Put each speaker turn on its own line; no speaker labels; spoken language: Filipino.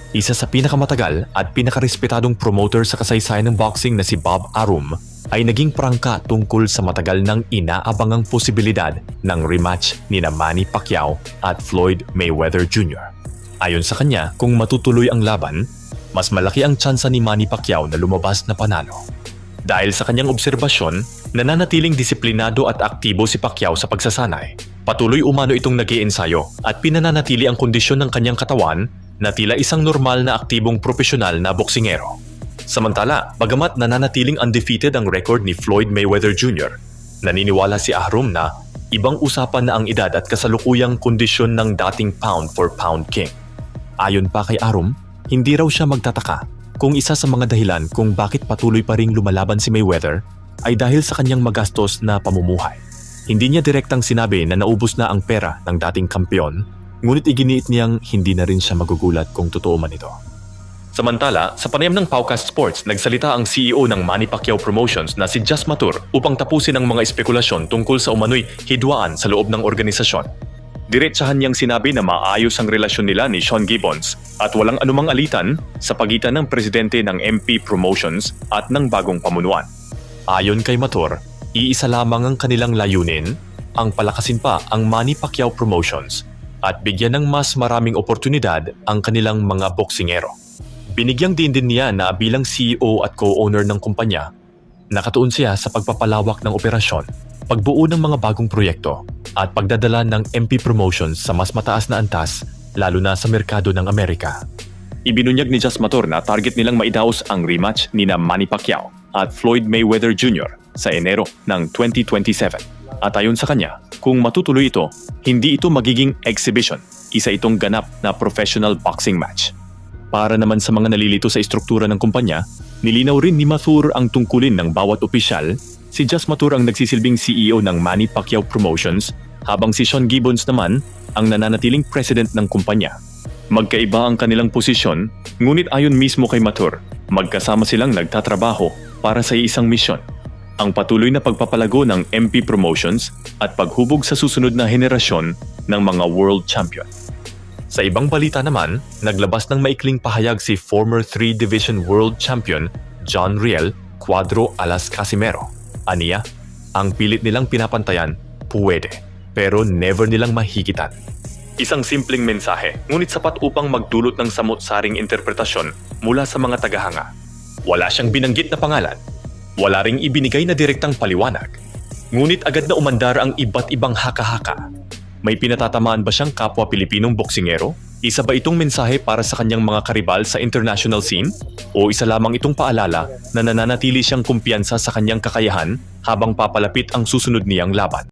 Isa sa pinakamatagal at pinakarespetadong promoter sa kasaysayan ng boxing na si Bob Arum ay naging prangka tungkol sa matagal nang inaabangang posibilidad ng rematch ni Manny Pacquiao at Floyd Mayweather Jr. Ayon sa kanya, kung matutuloy ang laban, mas malaki ang tsansa ni Manny Pacquiao na lumabas na panalo. Dahil sa kanyang obserbasyon, nananatiling disiplinado at aktibo si Pacquiao sa pagsasanay. Patuloy umano itong nag-iensayo at pinananatili ang kondisyon ng kanyang katawan na tila isang normal na aktibong profesional na boksingero. Samantala, bagamat nananatiling undefeated ang record ni Floyd Mayweather Jr., naniniwala si Arum na ibang usapan na ang edad at kasalukuyang kondisyon ng dating pound-for-pound king. Ayon pa kay Arum, hindi raw siya magtataka kung isa sa mga dahilan kung bakit patuloy pa ring lumalaban si Mayweather ay dahil sa kanyang magastos na pamumuhay. Hindi niya direktang sinabi na naubos na ang pera ng dating kampeon, ngunit iginiit niyang hindi na rin siya magugulat kung totoo man ito. Samantala, sa panayam ng Paucast Sports, nagsalita ang CEO ng Manny Pacquiao Promotions na si Jazz Matur upang tapusin ang mga espekulasyon tungkol sa umano'y hidwaan sa loob ng organisasyon. Diretsahan niyang sinabi na maayos ang relasyon nila ni Sean Gibbons at walang anumang alitan sa pagitan ng presidente ng MP Promotions at ng bagong pamunuan. Ayon kay Matur, iisa lamang ang kanilang layunin, ang palakasin pa ang Manny Pacquiao Promotions at bigyan ng mas maraming oportunidad ang kanilang mga boksingero. Binigyang din niya na bilang CEO at co-owner ng kumpanya, nakatuon siya sa pagpapalawak ng operasyon, pagbuo ng mga bagong proyekto at pagdadala ng MP Promotions sa mas mataas na antas lalo na sa merkado ng Amerika. Ibinunyag ni Jazz Matur na target nilang maidaos ang rematch ni Manny Pacquiao at Floyd Mayweather Jr. sa Enero ng 2027. At ayon sa kanya, kung matutuloy ito, hindi ito magiging exhibition, isa itong ganap na professional boxing match. Para naman sa mga nalilito sa estruktura ng kumpanya, nilinaw rin ni Matur ang tungkulin ng bawat opisyal. Si Jazz Matur ang nagsisilbing CEO ng Manny Pacquiao Promotions, habang si Sean Gibbons naman ang nananatiling president ng kumpanya. Magkaiba ang kanilang posisyon, ngunit ayon mismo kay Matur, magkasama silang nagtatrabaho para sa isang misyon, ang patuloy na pagpapalago ng MP Promotions at paghubog sa susunod na henerasyon ng mga world champion. Sa ibang balita naman, naglabas ng maikling pahayag si former 3-division world champion John Riel Cuadro Alas Casimero. Aniya, ang pilit nilang pinapantayan, puwede, pero never nilang mahigitan. Isang simpleng mensahe, ngunit sapat upang magdulot ng samot-saring interpretasyon mula sa mga tagahanga. Wala siyang binanggit na pangalan. Wala ring ibinigay na direktang paliwanag. Ngunit agad na umandar ang iba't ibang haka-haka. May pinatatamaan ba siyang kapwa Pilipinong boksingero? Isa ba itong mensahe para sa kanyang mga karibal sa international scene? O isa lamang itong paalala na nananatili siyang kumpiyansa sa kanyang kakayahan habang papalapit ang susunod niyang laban?